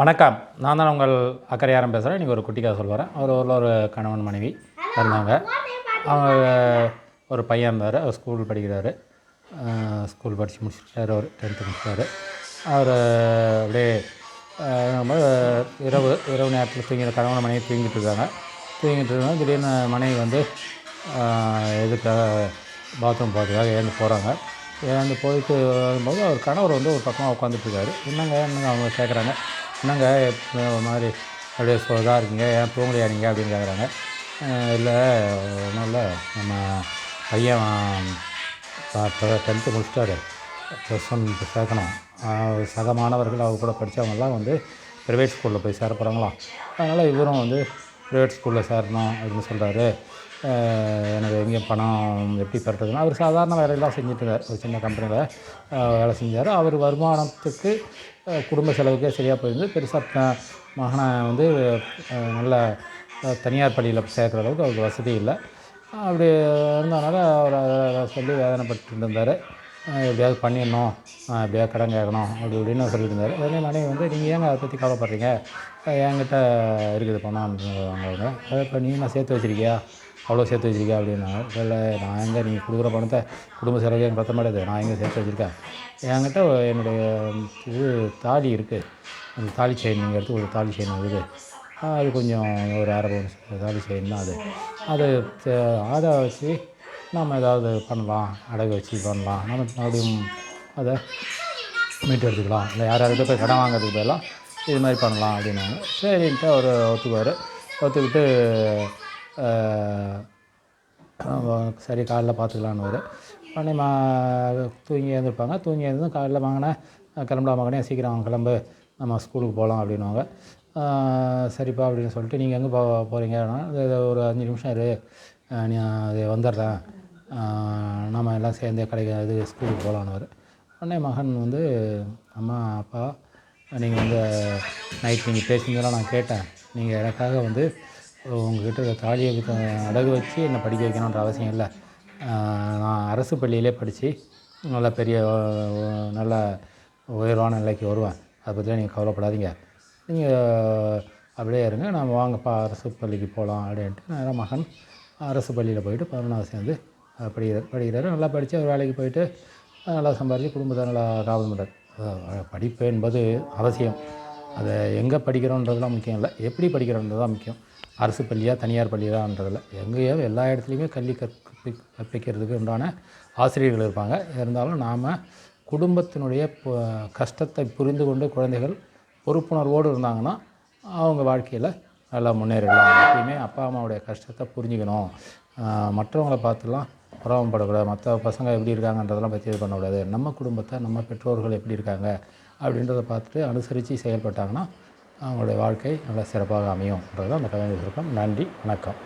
வணக்கம். நான் தான் உங்கள் அக்கறையாரம் பேசுகிறேன். இன்றைக்கி ஒரு குட்டி கதை சொல்ல வரேன். ஒரு கணவன் மனைவி இருந்தாங்க. அவங்க ஒரு பையன் இருந்தார். அவர் ஸ்கூல் படிக்கிறாரு. ஸ்கூல் படித்து முடிச்சிட்டாரு. அவர் 10th முடிச்சிட்டாரு. அவர் அப்படியே இரவு நேரத்தில் கணவன் மனைவி தூங்கிட்டு இருக்காங்க. திடீர்னு மனைவி வந்து எதுக்காக பாத்ரூம் போகிறதுக்காக எழுந்து போகிறாங்க. எழுந்து போயிட்டு வரும்போது அவர் கணவர் வந்து ஒரு பக்கமாக உட்காந்துட்ருக்காரு. என்னங்க அவங்க கேட்குறாங்க, என்னங்க ஒரு மாதிரி அப்படியே இதாக இருக்கீங்க, ஏன் தூங்கலையா நீங்கள் அப்படின்னு கேட்குறாங்க. இல்லை ஒன்றும் இல்லை, நம்ம பையன் இப்போ 10th முடிச்சிட்டாரு, +1 சேர்க்கணும். சக மாணவர்கள் அவர் கூட படித்தவங்கெல்லாம் வந்து ப்ரைவேட் ஸ்கூலில் போய் சேர போகிறாங்களாம். அதனால் இவரும் வந்து ப்ரைவேட் ஸ்கூலில் சேரணும் அப்படின்னு சொல்கிறாரு. எனக்கு எங்கேயும் பணம் எப்படி பெறதுன்னா, அவர் சாதாரண வேலையெல்லாம் செஞ்சுட்டுருந்தார். ஒரு சின்ன கம்பெனியில் வேலை செஞ்சார். அவர் வருமானத்துக்கு குடும்ப செலவுக்கே சரியாக போயிருந்து. பெருசாக மகனை வந்து நல்ல தனியார் பள்ளியில் சேர்க்குற அளவுக்கு அவருக்கு வசதி இல்லை. அப்படி இருந்ததுனால அவர் அதை சொல்லி வேதனைப்பட்டு இருந்தார். எப்படியாவது பண்ணிடணும், எப்படியாவது கடன் கேட்கணும் அப்படி இப்படின்னு சொல்லிட்டு இருந்தார். உடனே மனைவி வந்து, நீங்கள் ஏங்க அதை பற்றி கவலைப்படுறீங்க, என்கிட்ட இருக்குது பணம் வாங்குவாங்க, அதை இப்போ நான் சேர்த்து வச்சுருக்கியா, அவ்வளோ சேர்த்து வச்சுருக்கியா அப்படின்னாங்க. இல்லை நான் எங்கே நீங்கள் கொடுக்குற பணத்தை குடும்ப செலவுக்கு எனக்கு பற்ற மாட்டேது, நான் எங்கே சேர்த்து வச்சுருக்கேன், என்கிட்ட என்னுடைய இது தாலி இருக்குது, அந்த தாலி செயின் நீங்கள் எடுத்து ஒரு தாலி செயின் இருக்குது, அது கொஞ்சம் ஒரு 1/2 பவுன் தாலி செயின் தான், அது அதை வச்சு நம்ம ஏதாவது பண்ணலாம், அடகு வச்சு பண்ணலாம், நம்ம மறுபடியும் அதை மீட்டு எடுத்துக்கலாம், இல்லை யார்கிட்ட போய் கடன் வாங்கிறதுக்கு பதிலாக இது மாதிரி பண்ணலாம் அப்படின்னாங்க. சரின்ட்டு அவர் ஒத்துக்கிட்டு சரி காலைல பார்த்துக்கலான்னு உடனே தூங்கி எழுந்திருப்பாங்க. தூங்கி எழுந்ததும் காலைல வாங்கினா கிளம்பலாம் மகனே, சீக்கிரம் கிளம்பு, நம்ம ஸ்கூலுக்கு போகலாம் அப்படின்வாங்க. சரிப்பா அப்படின்னு சொல்லிட்டு, நீங்கள் எங்கே போகிறீங்க, ஒரு 5 நிமிஷம் இரு, நீ அது வந்துடுறேன், நம்ம எல்லாம் சேர்ந்தே இது ஸ்கூலுக்கு போகலான்னு. உடனே மகன் வந்து, அம்மா அப்பா நீங்கள் வந்து நைட் நீங்கள் பேசினதெல்லாம் நான் கேட்டேன், நீங்கள் எனக்காக வந்து உங்கள்கிட்ட தாலியை அடகு வச்சு என்னை படிக்க வைக்கணுன்ற அவசியம் இல்லை, நான் அரசு பள்ளியிலே படித்து நல்ல பெரிய நல்ல உயர்வான நிலைக்கு வருவேன், அதை பற்றிலாம் நீங்கள் கவலைப்படாதீங்க, நீங்கள் அப்படியே இருங்க, நம்ம வாங்கப்பா அரசு பள்ளிக்கு போகலாம் அப்படின்ட்டு நேராக மகன் அரசு பள்ளியில் போயிட்டு 11வது சேர்ந்து படிக்கிறாரு. நல்லா படித்து அவர் வேலைக்கு போயிட்டு நல்லா சம்பாதிச்சு குடும்பத்தை நல்லா காவல் பண்ணுறாரு. படிப்பு என்பது அவசியம், அதை எங்கே படிக்கிறோன்றதுலாம் முக்கியம் இல்லை, எப்படி படிக்கிறோன்றது தான் முக்கியம். அரசு பள்ளியாக தனியார் பள்ளியான்றதில்லை, எங்கேயோ எல்லா இடத்துலையுமே கல்வி கற்பிக்கிறதுக்கு உண்டான ஆசிரியர்கள் இருப்பாங்க. இருந்தாலும் நாம் குடும்பத்தினுடைய கஷ்டத்தை புரிந்து கொண்டு குழந்தைகள் பொறுப்புணர்வோடு இருந்தாங்கன்னா அவங்க வாழ்க்கையில் நல்லா முன்னேறலாம். எப்பயுமே அப்பா அம்மாவுடைய கஷ்டத்தை புரிஞ்சுக்கணும், மற்றவங்கள பார்த்துலாம் பொறாமப்படக்கூடாது, மற்ற பசங்க எப்படி இருக்காங்கன்றதெல்லாம் பற்றி இது பண்ணக்கூடாது, நம்ம குடும்பத்தை நம்ம பெற்றோர்கள் எப்படி இருக்காங்க அப்படின்றத பார்த்துட்டு அனுசரித்து செயல்பட்டாங்கன்னா அவங்களுடைய வாழ்க்கை நல்லா சிறப்பாக அமையும்ன்றது தான் அந்த கதை சுருக்கம். நன்றி, வணக்கம்.